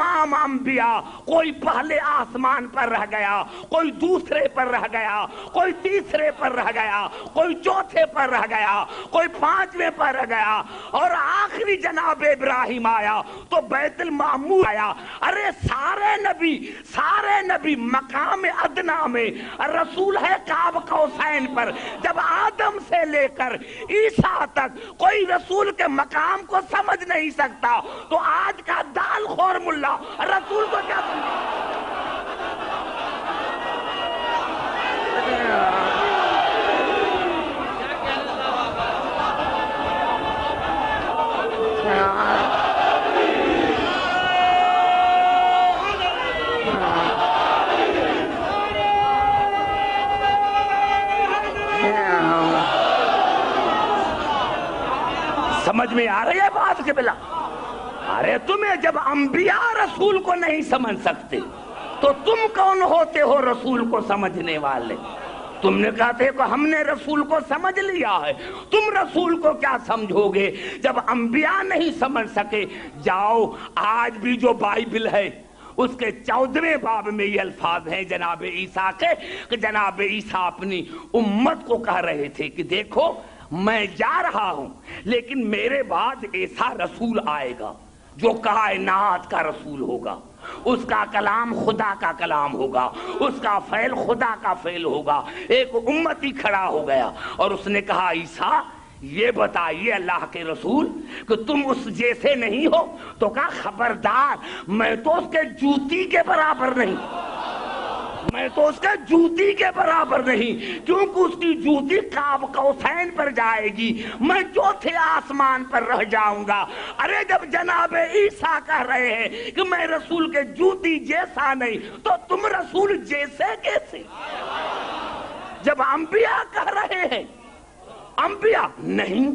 तमाम अंबिया, कोई पहले आसमान पर रह गया, कोई दूसरे पर रह गया, कोई तीसरे पर रह गया, कोई चौथे पर रह गया, कोई पांचवें पर रह गया, और आखिरी जनाब इब्राहिम आया तो बैतुल मामूर आया। अरे सारे नबी मकाम अदना में, रसूल है काब कौसैन पर। जब आदम से लेकर ईसा तक कोई रसूल के मकाम को समझ नहीं सकता, तो आज का दाल खोर मुल्ला रसूल को क्या समझ में आ रही है बात के बिला? अरे तुम्हें जब अंबिया रसूल को नहीं समझ सकते तो तुम कौन होते हो रसूल को समझने वाले? तुमने कहा थे कि हमने रसूल को समझ लिया है, तुम रसूल को क्या समझोगे जब अंबिया नहीं समझ सके? जाओ, आज भी जो बाइबल है उसके 14वें बाब में ये अल्फाज हैं जनाब ईसा के, कि जनाब ईसा अपनी उम्मत को कह रहे थे कि देखो मैं जा रहा हूं, लेकिन मेरे बाद ऐसा रसूल आएगा जो कायनात का रसूल होगा, उसका कलाम खुदा का कलाम होगा, उसका फैल खुदा का फैल होगा। एक उम्मती खड़ा हो गया और उसने कहा ईसा ये बताइए अल्लाह के रसूल कि तुम उस जैसे नहीं हो? तो कहा खबरदार, मैं तो उसके जूती के बराबर नहीं, मैं तो उसके जूती के बराबर नहीं, क्योंकि उसकी जूती काब कौसैन पर जाएगी, मैं चौथे आसमान पर रह जाऊंगा। अरे जब जनाब ईसा कह रहे हैं कि मैं रसूल के जूती जैसा नहीं, तो तुम रसूल जैसे कैसे? जब अंबिया कह रहे हैं, अंबिया नहीं,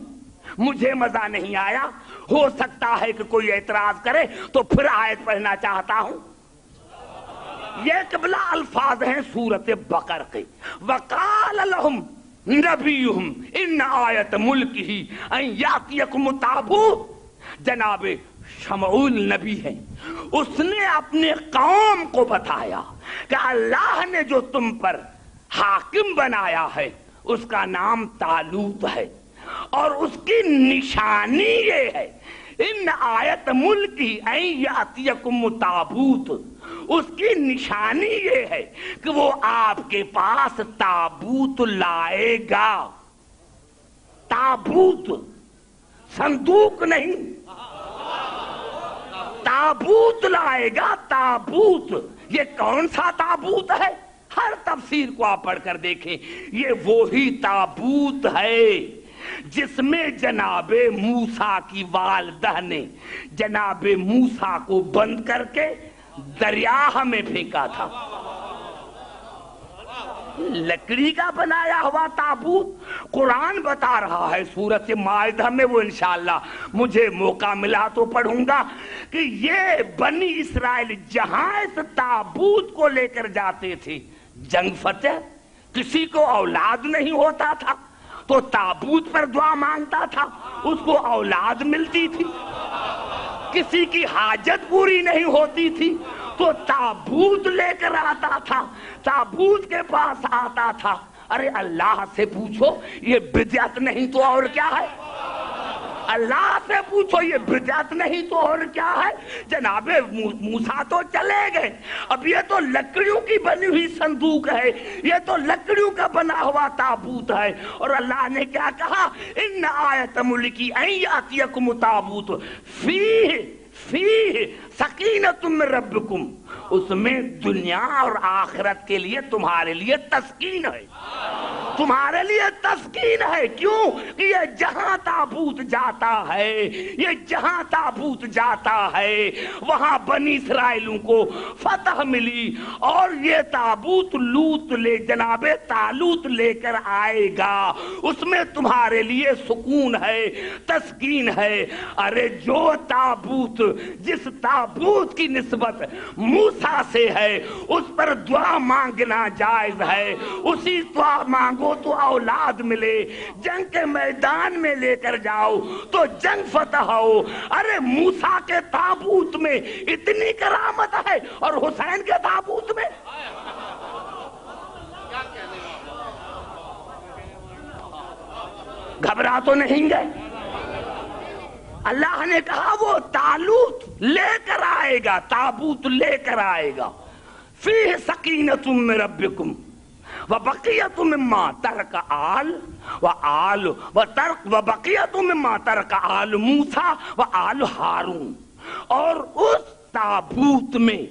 मुझे मजा नहीं आया। हो सकता है कि कोई एतराज करे तो फिर आयत पढ़ना चाहता हूं। ये कबला अल्फाज हैं सूरत बकर के। वकाल लहुम नबीयुहुम इन आयत मुल्किही अन यातियकुम ताबूत। जनाब शमऊल नबी है, उसने अपने कौम को बताया कि अल्लाह ने जो तुम पर हाकिम बनाया है उसका नाम तालूत है, और उसकी निशानी ये है इन आयत मुल्की अन यातियकुम ताबूत। उसकी निशानी ये है कि वो आपके पास ताबूत लाएगा। ताबूत, संदूक नहीं, ताबूत लाएगा। ताबूत, ये कौन सा ताबूत है? हर तफसीर को आप पढ़कर देखें, ये वो ही ताबूत है जिसमें जनाबे मूसा की वालिदा ने जनाबे मूसा को बंद करके दरिया में फेंका था। लकड़ी का बनाया हुआ ताबूत। कुरान बता रहा है सूरत माइदा में, वो इंशाअल्लाह मुझे मौका मिला तो पढ़ूंगा, कि ये बनी इस्राएल जहां इस ताबूत को लेकर जाते थे जंग फतेह, किसी को औलाद नहीं होता था तो ताबूत पर दुआ मांगता था, उसको औलाद मिलती थी। किसी की हाजत पूरी नहीं होती थी तो ताबूत लेकर आता था, ताबूत के पास आता था। अरे अल्लाह से पूछो ये बिदअत नहीं तो और क्या है? अल्लाह से पूछो ये बिदअत नहीं तो और क्या है? जनाबे मूसा तो चले गए, अब ये तो लकड़ियों की बनी हुई संदूक है, ये तो लकड़ियों का बना हुआ ताबूत है। और अल्लाह ने क्या कहा? इन आयत मुल्की अन यातियकुम ताबूत फीह सकीनतुम मिन रब्बिकुम। उसमें दुनिया और आखिरत के लिए तुम्हारे लिए तस्कीन है, तुम्हारे लिए तस्कीन है। क्यों? कि ये जहां ताबूत जाता है, ये जहां ताबूत जाता है वहां बनी इस्राइलों को फतह मिली, और ये ताबूत लूत ले जनाबे तालूत लेकर आएगा। उसमें तुम्हारे लिए सुकून है, तस्कीन है। अरे जो ताबूत, जिस ताबूत की निस्बत मूसा से है, उस पर दुआ मांगना जायज है। उसी दुआ मांगो तो औलाद اولاد ملے، جنگ کے میدان میں لے کر جاؤ تو جنگ فتح ہو۔ ارے موسیٰ کے تابوت میں اتنی کرامت ہے اور حسین کے تابوت میں گھبرا تو نہیں گئے؟ اللہ نے کہا وہ تالوت لے کر آئے گا، تابوت لے کر آئے گا، فیہ سکینۃ من ربکم وبقیۃ مما ترک وبقیۃ مما ترک آل موسیٰ وآل ہارون، اور اس تابوت میں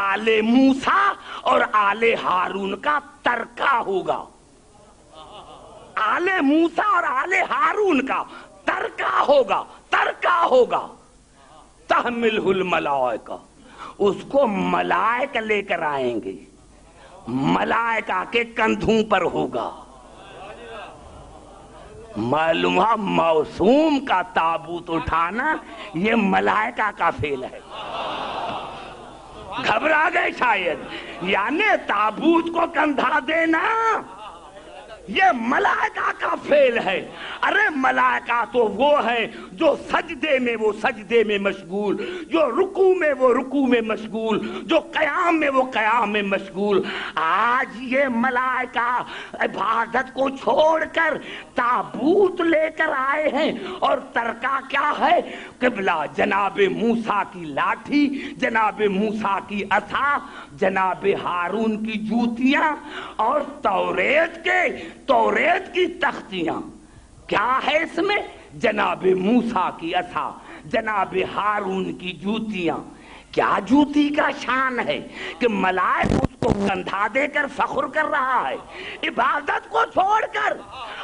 آل موسیٰ اور آل ہارون کا ترکہ ہوگا، آل موسیٰ اور آل ہارون کا ترکہ ہوگا، ترکہ ہوگا، تحملہ الملائکہ، اس کو ملائکہ لے کر آئیں گے، ملائکہ کے کندھوں پر ہوگا۔ معلوم ہے معصوم کا تابوت اٹھانا یہ ملائکہ کا فعل ہے۔ گھبرا گئے شاید، یعنی تابوت کو کندھا دینا یہ ملائکہ کا فعل ہے۔ ارے ملائکہ تو وہ ہے جو سجدے میں وہ سجدے میں مشغول، جو رکوع میں وہ رکوع میں مشغول، جو قیام میں وہ قیام میں مشغول۔ آج یہ ملائکہ عبادت کو چھوڑ کر تابوت لے کر آئے ہیں، اور ترکہ کیا ہے؟ قبلہ جناب موسیٰ کی لاٹھی، جناب موسیٰ کی عصا، جناب ہارون کی جوتیاں، اور توریت کی تختیاں۔ کیا ہے اس میں؟ جناب موسیٰ کی عصا، جناب ہارون کی جوتیاں۔ کیا جوتی کا شان ہے کہ ملائک اس کو کندھا دے کر فخر کر رہا ہے، عبادت کو چھوڑ کر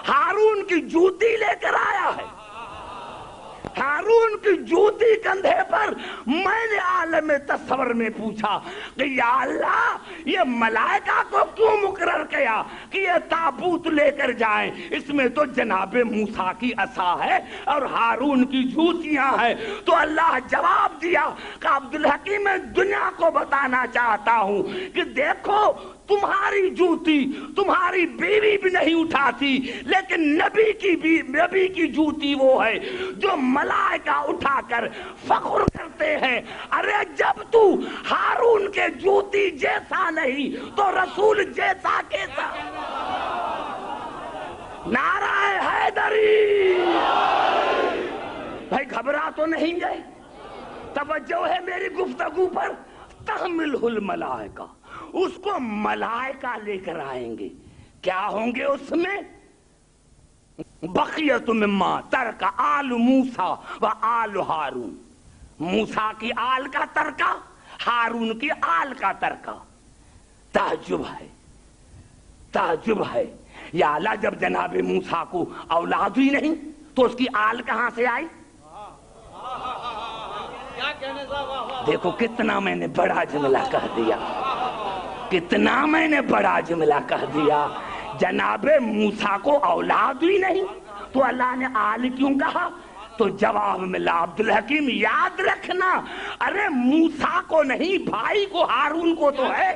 ہارون کی جوتی لے کر آیا ہے، ہارون کی جوتی کندھے پر۔ میں نے عالم تصور میں پوچھا کہ یا اللہ یہ ملائکہ کو کیوں مقرر کیا کہ یہ تابوت لے کر جائیں؟ اس میں تو جناب موسیٰ کی عصا ہے اور ہارون کی جوتیاں ہیں۔ تو اللہ جواب دیا کہ عبدالحکیم میں دنیا کو بتانا چاہتا ہوں کہ دیکھو تمہاری جوتی تمہاری بیوی بھی نہیں اٹھاتی، لیکن نبی کی جوتی وہ ہے جو ملائکہ اٹھا کر فخر کرتے ہیں۔ ارے جب تو ہارون کے جوتی جیسا نہیں تو رسول جیسا کیسا؟ نعرہ حیدری! بھائی گھبرا تو نہیں گئے؟ توجہ ہے میری گفتگو پر۔ تحملہ الملائکہ، اس کو ملائکہ لے کر آئیں گے۔ کیا ہوں گے اس میں؟ بقیۃ مما ترک آل موسیٰ و آل ہارون، موسیٰ کی آل کا ترکہ، ہارون کی آل کا ترکہ۔ تعجب ہے، تعجب ہے، یا اللہ جب جناب موسیٰ کو اولاد ہی نہیں تو اس کی آل کہاں سے آئی؟ دیکھو کتنا میں نے بڑا جملہ کہہ دیا، کتنا میں نے بڑا جملہ کہہ دیا۔ جناب موسیٰ کو اولاد ہی نہیں تو اللہ نے آل کیوں کہا؟ تو جواب ملا عبدالحکیم یاد رکھنا، ارے موسیٰ کو نہیں بھائی کو، ہارون کو تو ہے،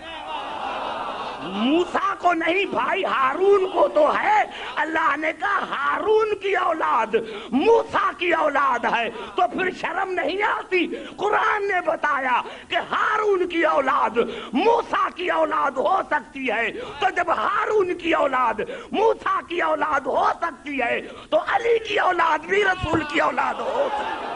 موسیٰ کو نہیں بھائی ہارون کو تو ہے۔ اللہ نے کہا ہارون کی اولاد موسیٰ کی اولاد ہے، تو پھر شرم نہیں آتی؟ قرآن نے بتایا کہ ہارون کی اولاد موسیٰ کی اولاد ہو سکتی ہے، تو جب ہارون کی اولاد موسیٰ کی اولاد ہو سکتی ہے تو علی کی اولاد بھی رسول کی اولاد ہو سکتی ہے۔